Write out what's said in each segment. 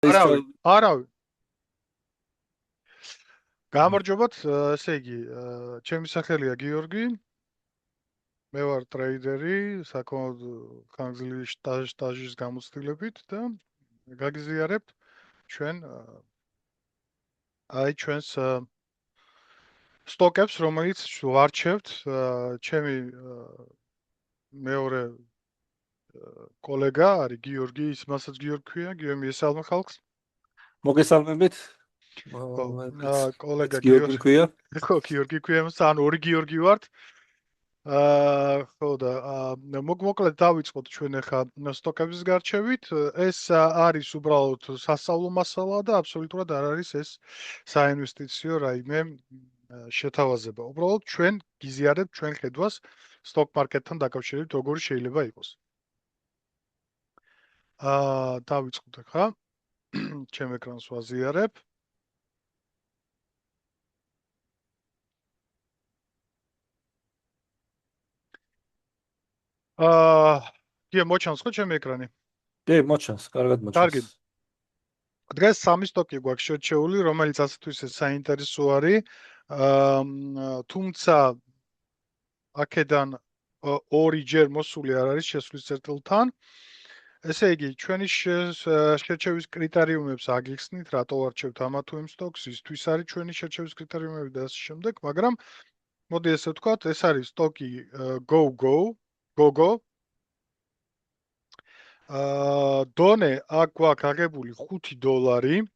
არავინ, არავინ. გამარჯობა. გამარჯობათ, ესე იგი, ჩემი სახელია გიორგი. მე ვარ ტრეიდერი, საკმაოდ ხანგრძლივი სტაჟის გამოცდილებით და გაგიზიარებთ ჩვენ ჩვენს სტოკებს, რომელიც ვარჩევთ, ჩემი მეორე კოლეგა არის გიორგი, მასაც გიორგი ქვია, გიორგი ესალმა ხალხს. მოგესალმებით. ხო, კოლეგა გიორგი ქვია. ხო, გიორგი ქვია, ანუ ორი გიორგი ვართ. ხო და მოკლედ დავიწყოთ ჩვენ ახლა სტოკების გარჩევით. ეს არის უბრალოდ სასწავლო მასალა და აბსოლუტურად არ არის ეს საინვესტიციო რაიმე შეთავაზება. უბრალოდ ჩვენ გიზიარებთ ჩვენ ხედვას სტოკ მარკეტთან დაკავშირებით როგორი შეიძლება იყოს. დავიწყოთ ახლა. ჩემ ეკრანს ვაზიარებ. კი, მოჩანს ხო ჩემი ეკრანი? კი, მოჩანს, კარგად მოჩანს. კარგი. დღეს სამი სტოკი გვაქვს შერჩეული, რომელიც ასეთ ისე საინტერესო არის. თუმცა აქედან ორიჯერ მოსული არ არის შესვლის წერტილთან. ესე იგი, ჩვენი შერჩევის კრიტერიუმებს აგიხსნით, რატო ვარჩევთ ამა თუ იმ სტოკს, ისთვის არის ჩვენი შერჩევის კრიტერიუმები და ასე შემდეგ, მაგრამ მოდი ესე ვთქვათ, ეს არის სტოკი GoGo. დონე აქ გვაქვს აღებული $5.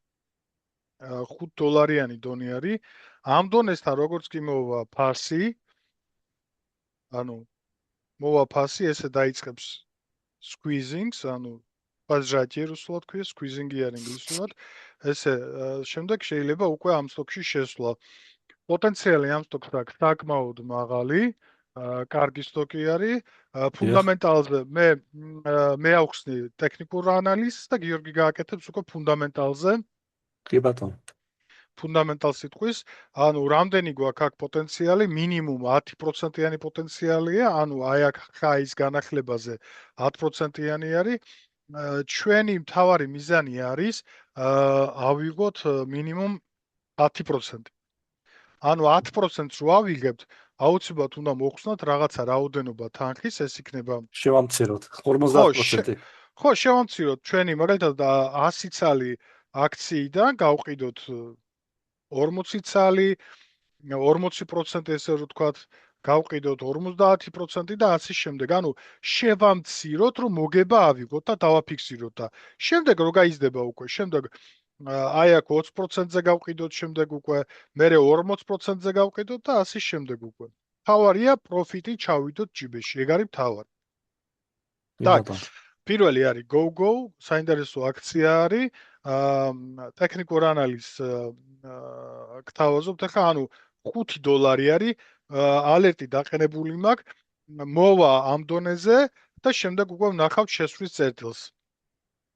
$5 დონე არის. ამ დონესთან როგორც კი მოვა ფასი, ანუ მოვა ფასი, ესე დაიწყებს squeezing-ს, ანუ პაჟრაჭი რუსულად ქვია, squeezing-ი არის ინგლისურად. ესე შემდეგ შეიძლება უკვე ამ სტოკში შესვლა. პოტენციალი ამ სტოკს აქვს საკმაოდ მაღალი. კარგი სტოკი არის. ფუნდამენტალზე მე ავხსნი ტექნიკურ ანალიზს და გიორგი გააკეთებს უკვე ფუნდამენტალზე. კი ბატონო. ფუნდამენტალ სიტყვის, ანუ რამდენი გვაქვს აქ პოტენციალი, მინიმუმ 10%-იანი პოტენციალია, ანუ აი აქ ხაის განახლებაზე 10%-იანი არის. ჩვენი მთავარი მიზანი არის ავიღოთ მინიმუმ 10%. ანუ 10%-ს რო ავიღებთ, აუცილებლად უნდა მოხსნათ რაღაცა რაოდენობა თანხის, ეს იქნება შევამციროთ 50%. ხო, შევამციროთ ჩვენი მაგალითად 100 ცალი აქციიდან გავყიდოთ 40 ცალი, 40% ესე რო ვთქვათ, გავყიდოთ 50% და ასე შემდეგ. ანუ შევამციროთ, რომ მოგება ავიღოთ და დავაფიქსიროთ და შემდეგ რო გაიზრდება უკვე, შემდეგ აი აქ 20%-ზე გავყიდოთ, შემდეგ უკვე მერე 40%-ზე გავყიდოთ და ასე შემდეგ უკვე. თავარია პროფიტი ჩავიდოთ ჯიბეში, ეგ არის თავარი. так, პირველი არის GoGo, საინტერესო აქცია არის. ტექნიკურ ანალიზს გთავაზობთ ახლა, ანუ $5 არის, ალერტი დაყენებული მაქვს, მოვა ამ დონეზე და შემდეგ უკვე ვნახავთ შესვლის წერტილს.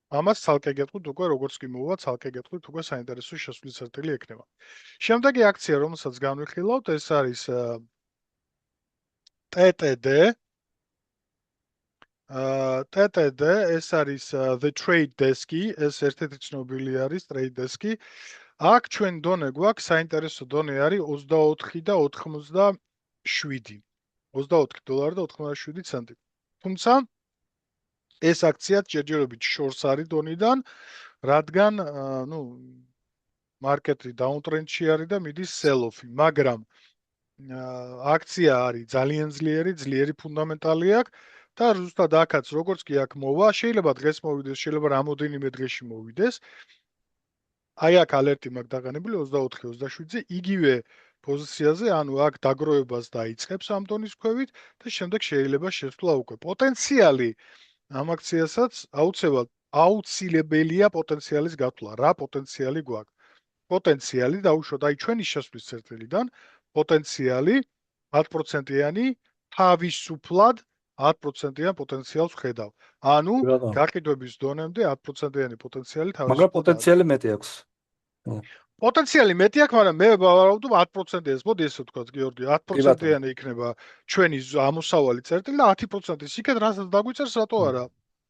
ამას ცალკე გეტყვით უკვე როგორც კი მოვა, ცალკე გეტყვით უკვე საინტერესო შესვლის წერტილი ექნება. შემდეგი აქცია, რომელსაც განვიხილავთ, ეს არის TTD. TTD ეს არის The Trade Desk-ი, ეს ერთ-ერთი ცნობილი არის Trade Desk-ი. აქ ჩვენ დონე გვაქვს, საინტერესო დონე არის 24 და 87. $24 და 87 ცენტი. თუმცა ეს აქცია ჯერჯერობით შორს არის დონიდან, რადგან მარკეტი დაუნტრენდში არის და მიდის sell-off-ი, მაგრამ აქცია არის ძალიან ძლიერი ფუნდამენტალი აქვს და ზუსტად აქაც როგორც კი აქ მოვა, შეიძლება დღეს მოვიდეს, შეიძლება რამოდენიმე დღეში მოვიდეს. აი აქ ალერტი მაქვს დაყენებული 24-27-ზე, იგივე პოზიციაზე, ანუ აქ დაგროვებას დაიწყებს ამ დონის ქვევით და შემდეგ შეიძლება შესვლა უკვე. პოტენციალი ამ აქციასაც აუცილებელია პოტენციალის გათვლა. რა პოტენციალი გვაქვს? პოტენციალი დაუშვოთ აი ჩვენი შესვლის წერტილიდან, პოტენციალი 10%-იანი თავისუფლად 10%-იან პოტენციალს ხედავ. ანუ გაყიდვების დონემდე 10%-იანი პოტენციალი თავისუფლად. მაგრამ პოტენციალი მეტი აქვს. პოტენციალი მეტი აქვს, მაგრამ მე ვავარაუდობ 10%-ს. მოდი ესე ვთქვათ, გიორგი, 10%-იანი იქნება ჩვენი ამოსავალი წერტილი და 10%-ის იქეთ რასაც დაგვიწერს, რატო არა?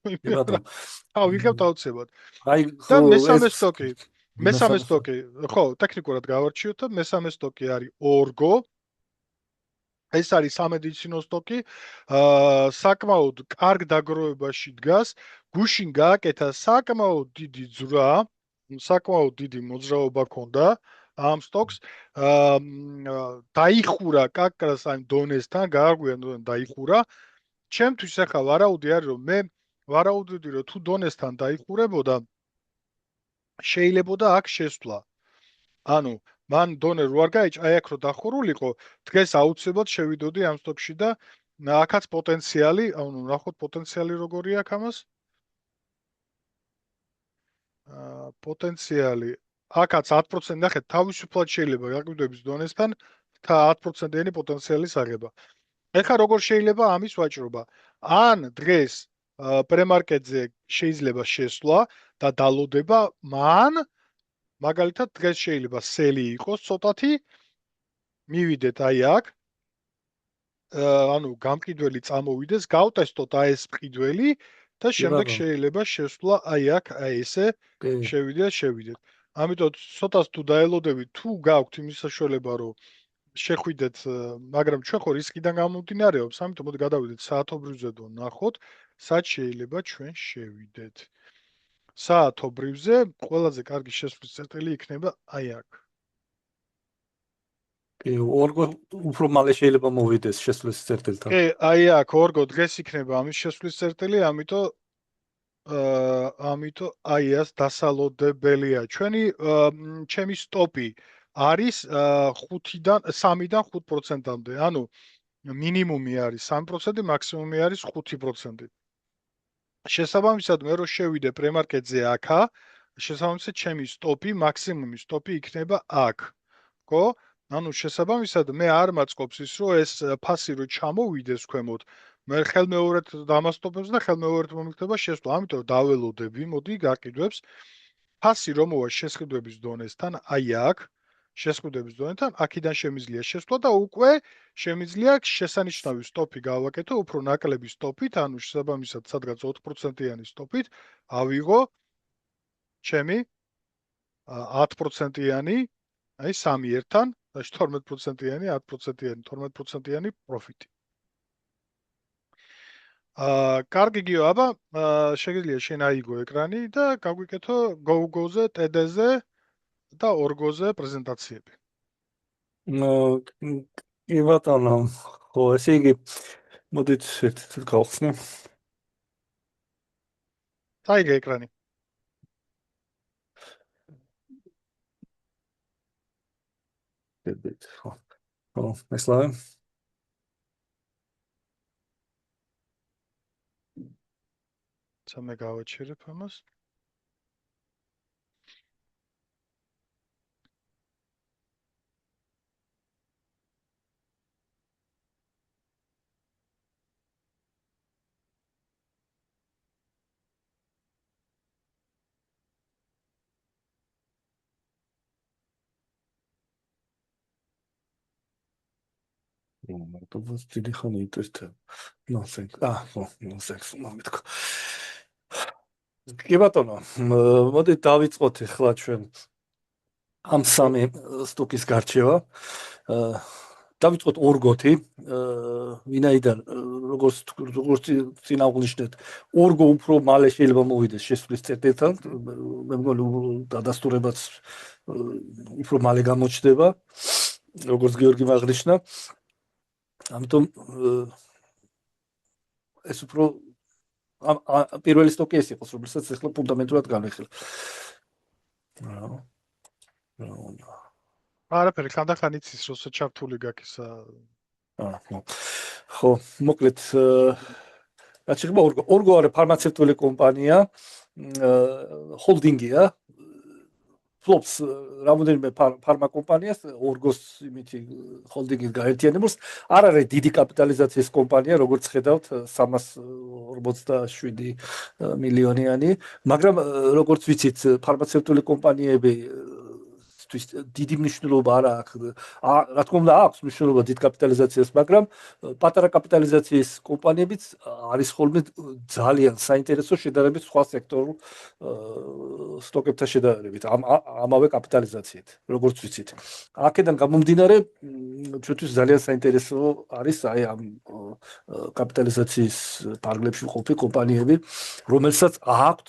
კი ბატონო. ვიღებთ აუცილებლად. აი და ხო მესამე ეს სტოკი, მესამე ხო, ტექნიკურად გავარჩიოთ და მესამე სტოკი არის ორგო. ეს არის სამედიცინო სტოკი. საკმაოდ კარგ დაგროვებაში დგას. გუშინ გააკეთა საკმაოდ დიდი ძვრა, საკმაოდ დიდი მოძრაობა ჰქონდა ამ სტოკს. დაიხურა კაკრას ამ დონესთან, გააგვია დაიხურა. ჩემთვის ახლა ვარაუდი არის, რომ მე ვარაუდობდი, რომ თუ დონესთან დაიხურებოდა, შეიძლებოდა აქ შესვლა. ანუ მან დონე რო არ გაიჭ, აი აქ რო დახურულიყო, დღეს აუცილებლად შევიდოდი ამ სტოკში და აქაც პოტენციალი, ანუ ნახოთ პოტენციალი როგორია აქ ამას. პოტენციალი აქაც 10% ნახეთ, თავისუფლად შეიძლება გაყიდვების დონესთან 10%-იანი პოტენციალის აღება. ეხლა როგორ შეიძლება ამის ვაჭრობა? ან დღეს პრემარკეტზე შეიძლება შესვლა და დალოდება, მან მაგალითად დღეს შეიძლება სელი იყოს ცოტათი, მივიდეთ აი აქ, ანუ გამყიდველი წამოვიდეს, გავტესტოთ აი ეს მყიდველი და შემდეგ ბატონო. შეიძლება შესვლა აი აქ, აი ესე კი. შევიდეთ. ამიტომ ცოტას თუ დაელოდებით, თუ გაქვთ იმის საშუალება, რომ შეხვიდეთ, მაგრამ ჩვენ ხო რისკიდან გამომდინარეობს, ამიტომ მოდი გადავიდეთ საათობრივზე და ნახოთ, სად შეიძლება ჩვენ შევიდეთ. საათობრივზე ყველაზე კარგი შესვლის წერტილი იქნება აი აქ. კი, ორგო უფრო მალე შეიძლება მოვიდეს შესვლის წერტილთან. კი, აი აქ ორგო დღეს იქნება ამის შესვლის წერტილი, ამიტომ აი ეს დასალოდებელია. ჩემი სტოპი არის 3-დან 5%-მდე. ანუ მინიმუმი არის 3%, მაქსიმუმი არის 5%. შესაბამისად, მე რო შევიდე პრემარკეტზე აქა, შესაბამისად ჩემი სტოპი, მაქსიმუმი სტოპი იქნება აქ. ხო? ანუ შესაბამისად მე არ მაწყობს ის, რომ ეს ფასი რო ჩამოვიდეს ქვემოთ, მე ხელმეორედ დამასტოპებს და ხელმეორედ მომიქნება შესვლა. ამიტომ დაველოდები, მოდი გაყიდვებს. ფასი რომ მოვა შესყიდვების დონესთან, აი აქ, შესყიდვების დონესთან, აქედან შემიძლია შესვლა და უკვე შემიძლია შესანიშნავი სტოპი გავაკეთო, უფრო ნაკლები სტოპით, ანუ შესაბამისად სადღაც 4%-იანი სტოპით, ავიღო ჩემი 10%-იანი, აი 3 ერთთან, და 12%-იანი, 10%-იანი, 12%-იანი პროფიტი. კარგი გიო, აბა, შეგიძლია შენ აიგო ეკრანი და გაგვიკეთო GoGo-ზე, TD-ზე და ორგოზე პრეზენტაციები. კი ბატონო, ხო, ესე იგი მოდით ერთ-ერთ გავხსნე. დაიგე ეკრანი. ხო. ხო, მესლავე. მე გავაჩერებ ამას. მარტოს დიდი ხანი ინტერესდება. ნოსენს. ხო, ნოსენს მომეთქო. კი ბატონო, მოდით დავიწყოთ ახლა ჩვენ ამ სამი სტოკის გარჩევა. დავიწყოთ ორგოთი, ვინაიდან როგორც წინ აღნიშნეთ, ორგო უფრო მალე შეიძლება მოვიდეს შესვლის წერტილთან, მე მგონი დადასტურებაც უფრო მალე გამოჩნდება, როგორც გიორგიმ აღნიშნა. ამიტომ ეს უფრო პირველი სტოკი ეს იყოს, რომელსაც ახლა ფუნდამენტურად განვიხილებ. არაფერი, ხანდახან იცის, როცა ჩართული გაქვს ისა. ხო, მოკლედ რაც შეიძლება ორგო არის ფარმაცევტული კომპანია, ჰოლდინგია, ფლობს რამოდენიმე ფარმაკომპანიას, ორგოს იმითი ჰოლდინგის გაერთიანებას. არ არის დიდი კაპიტალიზაციის კომპანია, როგორც ხედავთ, 347 მილიონიანი, მაგრამ როგორც ვიცით, ფარმაცევტული კომპანიები აქცისთვის დიდი მნიშვნელობა არ აქვს. რა თქმა უნდა აქვს მნიშვნელობა დიდ კაპიტალიზაციას, მაგრამ პატარა კაპიტალიზაციის კომპანიებიც არის ხოლმე ძალიან საინტერესო შედარებით სხვა სექტორულ სტოკებთან შედარებით ამავე კაპიტალიზაციით, როგორც ვიცით. აქედან გამომდინარე, ჩვენთვის ძალიან საინტერესო არის აი ამ კაპიტალიზაციის ფარგლებში მყოფი კომპანიები, რომელსაც აქვთ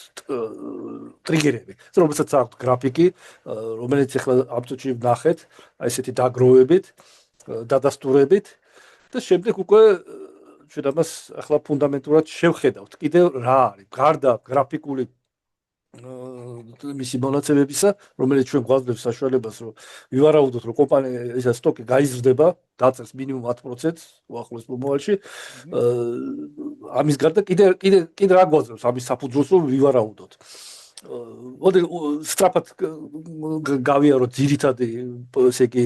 ტრიგერები, რომელსაც აქვთ გრაფიკი, რომელიც ახლა ამ წუთში ვნახეთ, აი ესეთი დაგროვებით, დადასტურებით და შემდეგ უკვე ჩვენ ამას ახლა ფუნდამენტურად შევხედავთ. კიდევ რა არის? გარდა გრაფიკული მისი მონაცემებისა, რომელიც ჩვენ გვაძლევს საშუალებას, რომ ვივარაუდოთ, რომ კომპანია ისა სტოკი გაიზრდება, დაწერს მინიმუმ 10% უახლოეს მომავალში. ამის გარდა კიდე რა გვაძლევს ამის საფუძველს, რომ ვივარაუდოთ. მოდი სწრაფად გავიაროთ ძირითადი ესე იგი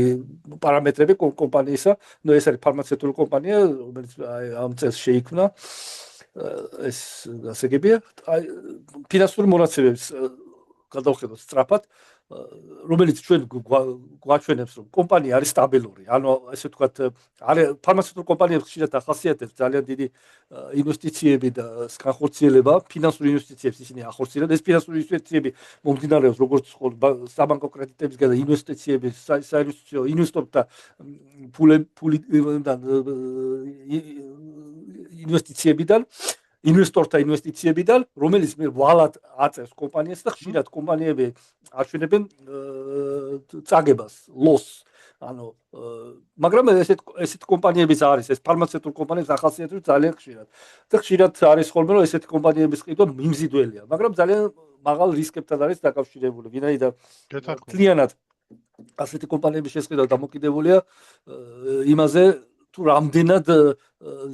პარამეტრები კომპანიისა. ნუ ეს არის ფარმაცევტული კომპანია, რომელიც ამ წელს შეიქმნა. ეს გასაგებია, აი ფინანსური მონაცემებს გადავხედოთ სწრაფად, რომელიც ჩვენ გვაჩვენებს, რომ კომპანია არის სტაბილური. ანუ ესე ვთქვათ, არის ფარმაცევტულ კომპანიებს ხშირად ახასიათებს ძალიან დიდი ინვესტიციები და განხორციელება, ფინანსური ინვესტიციებს ისინი ახორციელებენ. ეს ფინანსური ინვესტიციები მომდინარეობს როგორც საბანკო კრედიტებისგან და ინვესტიციები საინვესტიციო ინვესტორთა ფულიდან ინვესტიციებიდან, რომელიც მე ვალად აწევს კომპანიას და ხშირად კომპანიები აჩვენებენ წაგებას, loss. ანუ მაგრამ ესეთ კომპანიებიც არის, ეს ფარმაცევტულ კომპანიებს ახასიათებს ძალიან ხშირად. და ხშირად არის ხოლმე, რომ ესეთი კომპანიების ყიდვა მიმზიდველია, მაგრამ ძალიან მაღალ რისკებთან არის დაკავშირებული. ვინაიდან მთლიანად ასეთი კომპანიების შესყიდვა დამოკიდებულია იმაზე, თუ რამდენად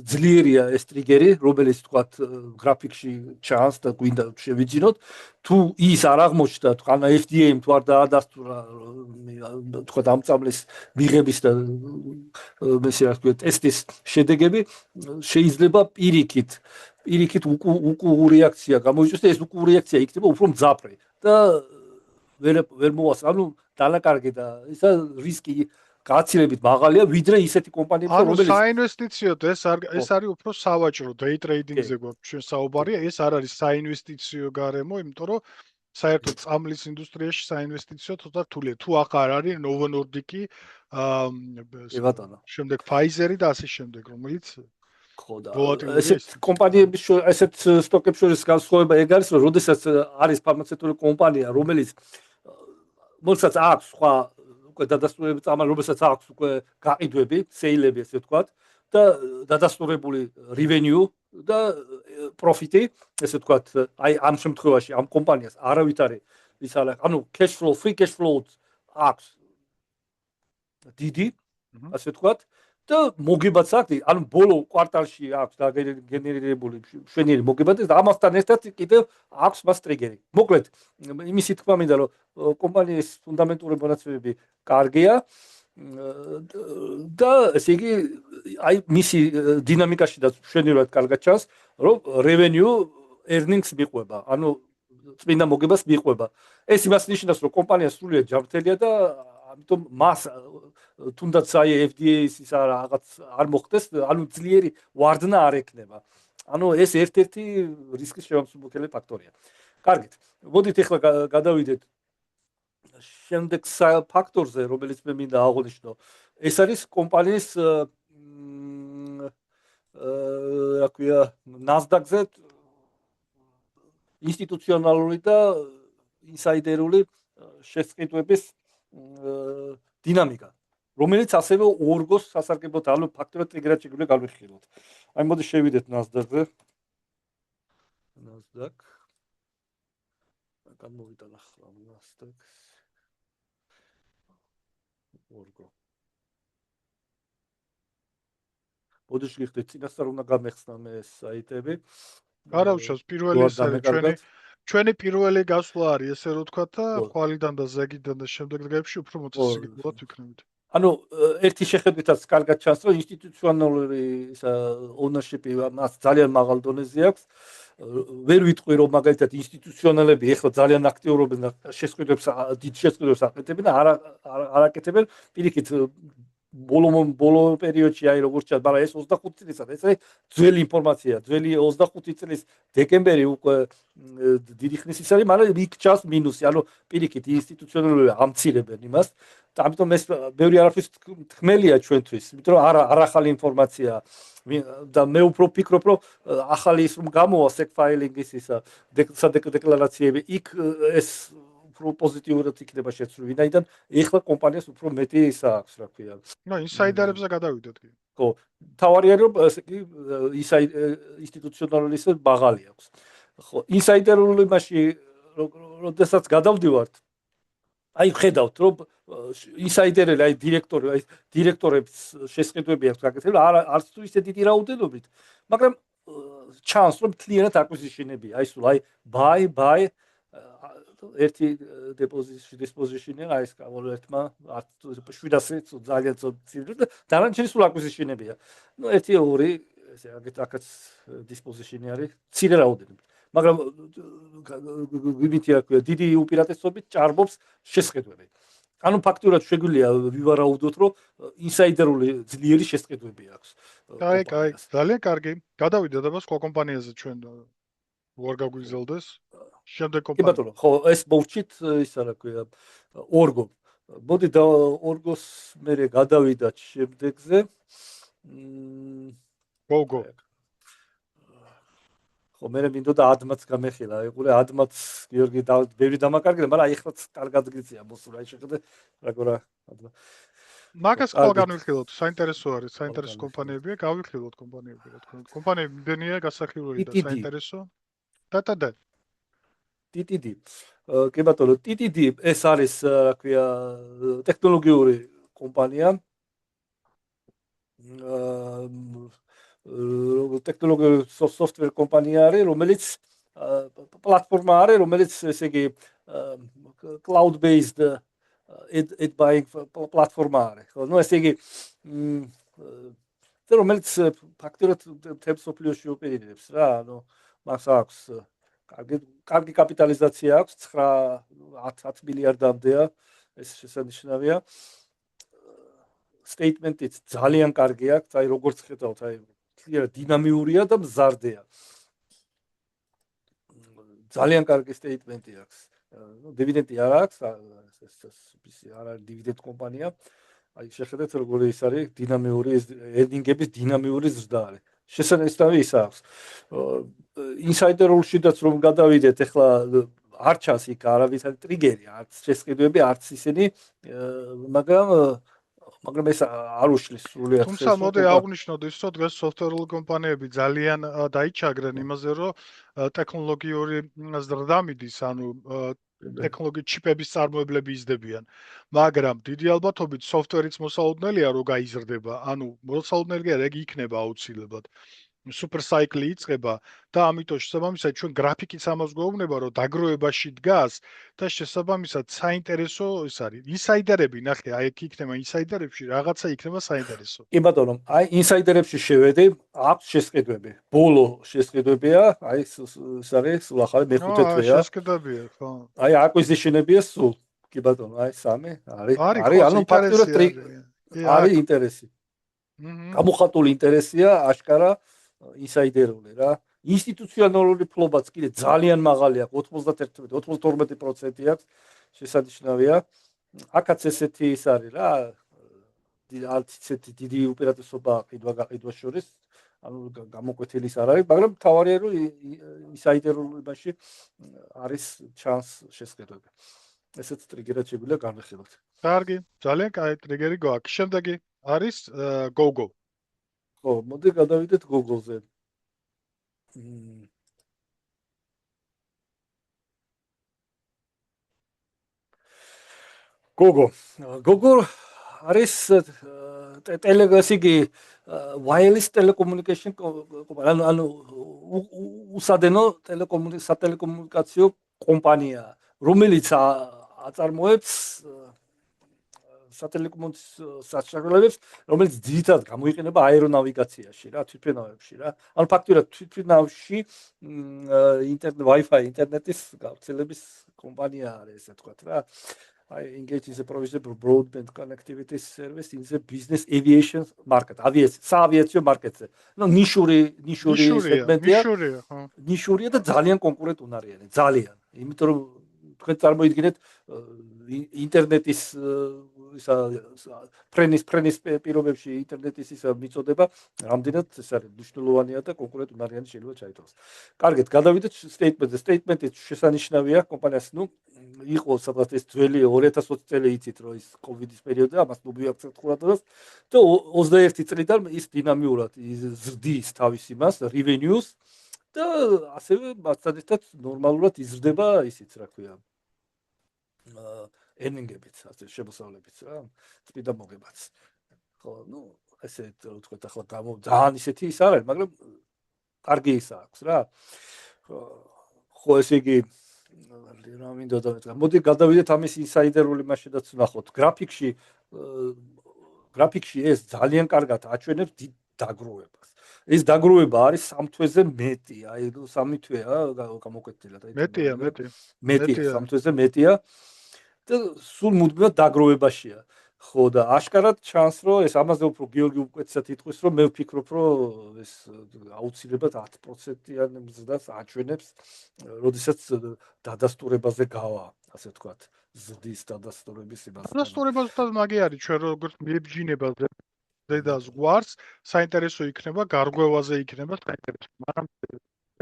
ძლიერია ეს ტრიგერი, რომელიც თქვათ გრაფიკში ჩანს და გვინდა შევიძინოთ, თუ ის არ აღმოჩნდა, თქვენ FDA-მ თუ არ დაადასტურა თქვათ ამ წამლის მიღების და ესე რა ვთქვათ, ტესტის შედეგები, შეიძლება პირიქით უკუღო რეაქცია გამოიწვიოს და ეს უკუღო რეაქცია იქნება უფრო მძაფრი და ვერ მოვას, ანუ დანაკარგი და ისა რისკი გაცილებით მაღალია, ვიდრე ისეთი კომპანიები, რომელიც საინვესტიციოდ ეს არის უფრო სავაჭრო, day trading-ზე გვაქვს ჩვენ საუბარია, ეს არ არის საინვესტიციო გარემო, იმიტომ რომ საერთოდ წამლის ინდუსტრიაში საინვესტიციო ცოტა რთულია. თუ ახარ არის Novo Nordic-ი, შემდეგ Pfizer-ი და ასე შემდეგ, რომელიც ხო და ესეთ კომპანიების ესეთ სტოკებს შორის განსხვავება ეგ არის, რომ როდესაც არის ფარმაცევტული კომპანია, რომელიც მოიცავს აქვს სხვა დადასტურებული წამალი, რომელსაც აქვს უკვე გაყიდვები, სეილები, ესე ვთქვათ, და დადასტურებული revenue და profit-ი, ესე ვთქვათ, აი ამ შემთხვევაში ამ კომპანიას არავით არის ის არა, ანუ cash flow, free cash flow აქვს დიდი, ასე ვთქვათ, და მოგებაც აქვს, ანუ ბოლო კვარტალში აქვს დაგენერირებული მშვენიერი მოგება და ამასთან ერთად კიდევ აქვს მას ტრიგერი. მოკლედ, იმისი თქმა მინდა, რომ კომპანიის ფუნდამენტური მონაცემები კარგია და ესე იგი აი მისი დინამიკაში და მშვენივრად კარგად ჩანს, რომ revenue earnings მიყვება, ანუ წმინდა მოგებას მიყვება. ეს იმას ნიშნავს, რომ კომპანია სრულიად ჯანმრთელია და ამიტომ მას თუნდაც აი FDA-ის ის რაღაც არ მოხდეს, ანუ ძლიერი ვარდნა არ ექნება. ანუ ეს ერთ-ერთი რისკის შემომსუბუქებელი ფაქტორია. კარგით. მოდით ახლა გადავიდეთ შემდეგ ფაქტორზე, რომელიც მე მინდა აღვნიშნო. ეს არის კომპანიის რა ქვია, NASDAQ-ზე ინსტიტუციონალური და ინსაიდერული შესყიდვების დინამიკა, რომელიც ასევე ორგოს სასარგებლოდ ალო ფაქტორად ტრიგერად შეგვიძლია გავიხილოთ. აი მოდი შევიდეთ NASDAQ-ზე. NASDAQ. გამოვიტან ახლა NASDAQ. ორგო. მოდი შეგხვდეთ, წინასწარ უნდა გამეხსნა მე ეს საიტები. არა უშავს, პირველი ეს არის ჩვენი პირველი გასვლა არის, ესე რომ ვთქვა და ხვალიდან და ზეგიდან და შემდეგ დღეებში უფრო მოწესრიგებლად ვიქნებით. ანუ ერთი შეხედვითაც კარგად ჩანს, რომ ინსტიტუციონალური ownership-ი მას ძალიან მაღალ დონეზე აქვს. ვერ ვიტყვი, რომ მაგალითად ინსტიტუციონალები ეხლა ძალიან აქტიურობენ და დიდ შესყიდვებს აკეთებენ და არ აკეთებენ პირიქით ბოლო პერიოდში აი როგორც ჩანს, მაგრამ ეს 25 წელიწად, ეს ძველი ინფორმაციაა, ძველი 25 წლის დეკემბერი უკვე დიდი ხნის ის არის, მაგრამ იქ ჩანს მინუსი, ანუ პირიქით ინსტიტუციონალები ამცირებენ იმას. ამიტომ ეს ბევრი არაფრის თქმელია ჩვენთვის, იმიტომ რომ არ ახალი ინფორმაცია და მე უფრო ვფიქრობ, რომ ახალი ის რომ გამოვა SEC filing-ის ისა დეკლარაციები, იქ ეს უფრო პოზიტიურად იქნება შეცვლილი, ვინაიდან ეხლა კომპანიას უფრო მეტი ისა აქვს, რა ქვია. ნუ ინსაიდერებზე გადავიდეთ კი. ხო, თავარი არის რომ ესე იგი ინსტიტუციონალიზმის მაღალი აქვს. ხო, ინსაიდერული მასში როდესაც გადავდივართ, აი ხედავთ რომ ინსაიდერები, აი დირექტორებს შესყიდვები აქვს გაკეთებული, არც თუ ისე დიდი რაოდენობით, მაგრამ ჩანს რომ მთლიანად acquisition-ებია, აი სულ აი buy ერთი disposition-ი არის ერთმა 700 ძალიან ცივი და დანარჩენი სულ acquisition-ებია. ნუ ერთი ორი ესე აქაც disposition-ი არის მცირე რაოდენობით. მაგრამ ვიმითი აქვს დიდი უპირატესობით ჭარბობს შესყიდვები. ანუ ფაქტურად შეგვიძლია ვივარაუდოთ, რომ ინსაიდერული ძლიერი შესყიდვები აქვს. კაი, ძალიან კარგი. გადავიდეთ აბა სხვა კომპანიაზე ჩვენ ვარ გაგვიზელდეს. შემდეგ კი ბატონო, ხო, ეს მოვჭით ისა რა ქვია, ორგო. მოდი და ორგოს მე გადავიდათ შემდეგზე. გოგო. ხო, მე მინდოდა ადმაც გამეხილა, ეყურე ადმაც გიორგი ბევრი დამაკარგდა, მაგრამ აი ეხლაც კარგად გიწია მოსულა, აი შეხედე როგორა ადმა. მაგას ყო განვიხილოთ, საინტერესო არის, საინტერესო კომპანიებია, გავიხილოთ კომპანიები, რა თქმა უნდა. კომპანიები მდენია გასახილველი და საინტერესო. და. TTD. კი ბატონო, TTD ეს არის, რა ქვია, ტექნოლოგიური კომპანია. ტექნოლოგიური software კომპანია არის, რომელიც პლატფორმა არის, რომელიც ესე იგი cloud based ad buying პლატფორმა არის. ხო, ნუ ესე იგი რომელიც ფაქტობრივად თემს ოფლიოში ოპერირებს რა, ანუ მას აქვს კარგი კაპიტალიზაცია აქვს, 9-10 მილიარდამდეა, ეს შესანიშნავია. სტეიტმენტიც ძალიან კარგი აქვს, აი როგორც ხედავთ, აი დინამიურია და მზარდია. ძალიან კარგი სტეიტმენტი აქვს. ნუ დივიდენდი არ აქვს, ეს არ არის დივიდენდ კომპანია. აი შეხედეთ როგორი ის არის დინამიური ერნინგების დინამიური ზრდა არის. შესაძლოა ის აქვს. ინსაიდერულშიდაც რომ გადავიდეთ, ეხლა არ ჩანს იქ არავითარი ტრიგერი, არც შესყიდვები, არც ისინი, მაგრამ ეს არ უშლის სრულიად. თუმცა მოდი აღვნიშნოთ ის, რომ დღეს software-ული კომპანიები ძალიან დაიჩაგრენ იმაზე, რომ ტექნოლოგიური ზრდა მიდის, ანუ ტექნოლოგიური ჩიპების წარმოებლები იზრდებიან. მაგრამ დიდი ალბათობით software-იც მოსალოდნელია, რომ გაიზრდება, ანუ მოსალოდნელი არ იქნება აუცილებლად. super cycle იწყება და ამიტომ შესაბამისად ჩვენ გრაფიკიც ამას გვეუბნება, რომ დაგროვებაში დგას და შესაბამისად საინტერესო ის არის. ინსაიდერები, ნახე, აი იქ იქნება ინსაიდერებში რაღაცა იქნება საინტერესო. კი ბატონო, აი ინსაიდერებში შევედი, აქვს შესყიდვები. ბოლო შესყიდვებია, აი ეს არის სულ ახალი მეხუთე თვეა. შესყიდვებია, ხო. აი acquisition-ებია სულ. კი ბატონო, აი სამი არის, ანუ ფაქტურად არის ინტერესი. გამოხატული ინტერესია აშკარა ინსაიდერული რა. ინსტიტუციონალური ფლობაც კიდე ძალიან მაღალი აქვს, 91-92% აქვს, შესანიშნავია. აქაც ესეთი ის არის რა, არც ისეთი დიდი უპირატესობა ყიდვა შორის, ანუ გამოკვეთილი ის არ არის, მაგრამ თავარია რომ ინსაიდერულობაში არის ჩანს შესყიდვები. ესეც ტრიგერად შეგვიძლია განვიხილოთ. კარგი, ძალიან კაი ტრიგერი გვაქვს. შემდეგი არის GoGo. ხო, მოდი გადავიდეთ Google-ზე. GoGo არის wireless telecommunication კომპანია, ანუ უსადენო სატელეკომუნიკაციო კომპანია, რომელიც აწარმოებს სატელეკომუნიკაციო საშუალებებს, რომელიც ძირითადად გამოიყენება აერონავიგაციაში რა, თვითმფრინავებში რა. ანუ ფაქტობრივად თვითმფრინავში ინტერნეტ Wi-Fi ინტერნეტის გავრცელების კომპანია არის ესე ვთქვათ რა. Engage is a provider for broadband connectivity service in the business aviation market. საავიაციო მარკეტზე. ნუ ნიშური სეგმენტია. ნიშურია, ხო. ნიშურია და ძალიან კონკურენტუნარიანი, ძალიან. იმიტომ რომ თქვენ წარმოიდგინეთ ინტერნეტის ისა ფრენის პირობებში ინტერნეტის ისა მიწოდება რამდენად ეს არის მნიშვნელოვანია და კონკურენტუნარიანი შეიძლება ჩაითვალოს. კარგით, გადავიდეთ სტეიტმენტზე. სტეიტმენტი შესანიშნავია კომპანიას, ნუ იყო სადღაც ეს ძველი 2020 წელი იცით რომ ის კოვიდის პერიოდზე ამას მოვიაქცევთ ყურადღებას და 21 წლიდან ის დინამიურად ზრდის თავის იმას revenues და ასევე მასთან ერთად ნორმალურად იზრდება ისიც რა ქვია earning-ებიც, ასე შემოსავლებიც რა, წმინდა მოგებაც. ხო, ნუ ესე ვთქვათ ახლა ძალიან ისეთი ის არ არის, მაგრამ კარგი ის აქვს რა. ხო, ესე იგი რა მინდოდა მეთქვა. მოდი გადავიდეთ ამის ინსაიდერული მასშედაც ვნახოთ. გრაფიკში ეს ძალიან კარგად აჩვენებს დიდ დაგროვებას. ეს დაგროვება არის 3 თვეზე მეტი, აი 3 თვეა გამოკვეთილად, აი მეტია. 3 თვეზე მეტია და სულ მუდმივად დაგროვებაშია. ხო და აშკარად ჩანს რომ ეს ამაზე უფრო გიორგი უკეთესად იტყვის რომ მე ვფიქრობ რომ ეს აუცილებლად 10%-იან მზრდას აჩვენებს, როდესაც დადასტურებაზე გავა, ასე ვთქვათ, ზრდის დადასტურების იმას. დადასტურებაზე თვითონ მაგი არის ჩვენ როგორც მიებჯინებაზე და ზღვარს საინტერესო იქნება გარღვევაზე იქნება საინტერესო, მაგრამ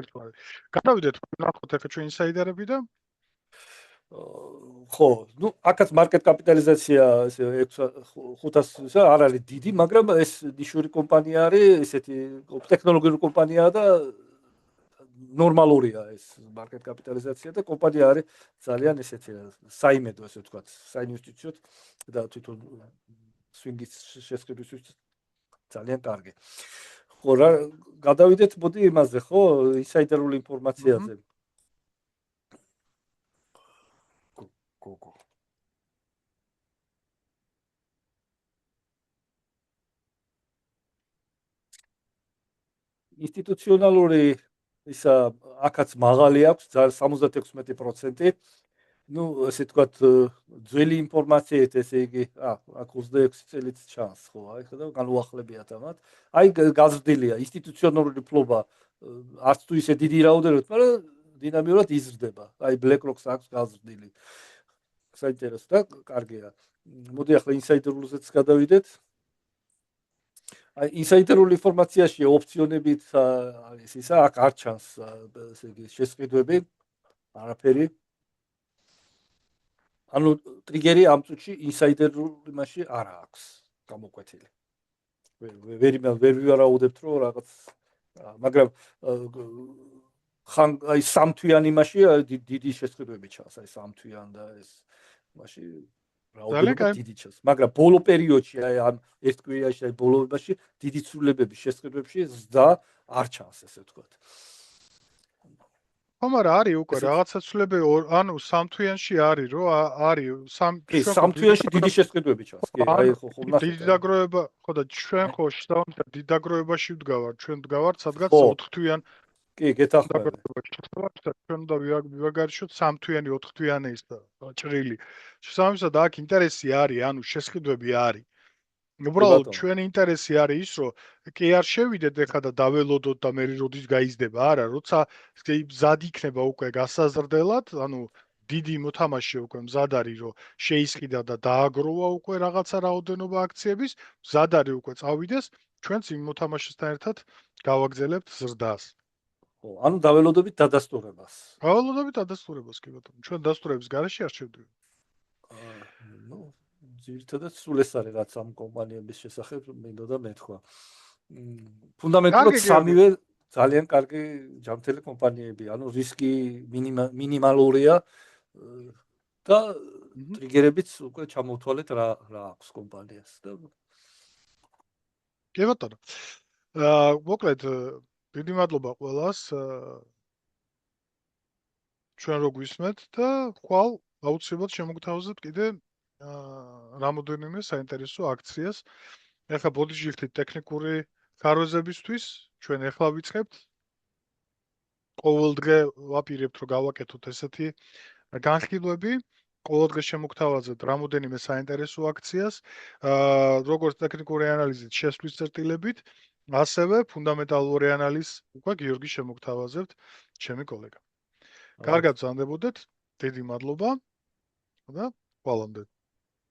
ერთგვარი. გადავიდეთ ნახოთ ახლა ჩვენ ინსაიდერები და ხო, ნუ აქაც მარკეტ კაპიტალიზაცია ესე 500 არ არის დიდი, მაგრამ ეს ნიშური კომპანია არის, ესეთი ტექნოლოგიური კომპანიაა და ნორმალურია ეს მარკეტ კაპიტალიზაცია და კომპანია არის ძალიან ესეთი საიმედო ესე ვთქვათ, საინვესტიციო და თვითონ სვინგის შესყიდვისთვის ძალიან კარგი. ხო, რა გადავიდეთ მოდი იმაზე, ხო, ინსაიდერული ინფორმაციაზე. გოგო. ინსტიტუციონალური ისა აქაც მაღალი აქვს 76%. ნუ ესე ვთქვათ, ძველი ინფორმაციით, ესე იგი, აქ 26 წელიც ჩანს, ხო, აი ხედავ, განუახლებიათ ამათ. აი გაზრდილია ინსტიტუციონალური ფლობა, არც თუ ისე დიდი რაოდენობით, მაგრამ დინამიურად იზრდება. აი BlackRock-ს აქვს გაზრდილი. საინტერესო და კარგია. მოდი ახლა ინსაიდერულზეც გადავიდეთ. აი ინსაიდერული ინფორმაციაში ოფციონებით არის ისა, აქ არ ჩანს ესე იგი შესყიდვები, არაფერი. ანუ ტრიგერი ამ წუთში ინსაიდერულ იმაში არ აქვს გამოკვეთილი. ვერ ვარაუდებთ რომ რაღაც მაგრამ ხან აი 3 თვიან იმაში დიდი შესყიდვები ჩანს, აი 3 თვიან და ეს იმაში რაოდენობა დიდი ჩანს. მაგრამ ბოლო პერიოდში აი ამ ერთ კვირაში აი ბოლოებაში დიდი ცვლილებების შესყიდვებში ზრდა არ ჩანს, ესე ვთქვათ. ხო, მაგრამ არის უკვე რაღაცა ცვლილებები, ანუ 3 თვიანში არის, რომ არის 3 თვიანში დიდი შესყიდვები ჩანს. კი, აი ხო ნახეთ. დიდი დაგროვება, ხო და ჩვენ ხო შესაბამისად დიდ დაგროვებაში ვდგავართ, ჩვენ ვდგავართ სადღაც 4 თვიან. კი, გეთახმები. ჩვენ უნდა ვივაგარიშოთ 3 თვიანი, 4 თვიანი ის ჭრილი. შესაბამისად აქ ინტერესი არის, ანუ შესყიდვები არის. უბრალოდ ჩვენი ინტერესი არის ის, რომ კი არ შევიდეთ ეხლა და დაველოდოთ და მე როდის გაიზრდება, არა, როცა მზად იქნება უკვე გასაზრდელად, ანუ დიდი მოთამაშე უკვე მზად არის, რომ შეისყიდა და დააგროვა უკვე რაღაცა რაოდენობა აქციების, მზად არის უკვე წავიდეს, ჩვენც იმ მოთამაშესთან ერთად გავაგზავნებთ ზრდას. ხო, ანუ დაველოდებით დადასტურებას. დაველოდებით დადასტურებას, კი ბატონო. ჩვენ დასტურების გარეშე არ შევდივართ. ნუ ძირითადად სულ ეს არის რაც ამ კომპანიების შესახებ მინდოდა მეთქვა. ფუნდამენტურად სამივე ძალიან კარგი ჯანმრთელი კომპანიები, ანუ რისკი მინიმალურია და ტრიგერებიც უკვე ჩამოვთვალეთ რა აქვს კომპანიას და კი ბატონო. მოკლედ დიდი მადლობა ყველას. ჩვენ რო გვისმენთ და ხვალ აუცილებლად შემოგთავაზებთ კიდე რამოდენიმე საინტერესო აქციას. ეხლა ბოდიჯილდით ტექნიკური ხარვეზებისთვის ჩვენ ეხლა ვიწყებთ. ყოველდღე ვაპირებთ რომ გავაკეთოთ ესეთი განხილვები. ყოველდღე შემოგთავაზებთ რამოდენიმე საინტერესო აქციას, როგორც ტექნიკური ანალიზით შესვლის წერტილებით, ასევე ფუნდამენტალური ანალიზს უკვე გიორგი შემოგთავაზებთ, ჩემი კოლეგა. კარგად ვზანდებოდეთ. დიდი მადლობა და ყველამდე.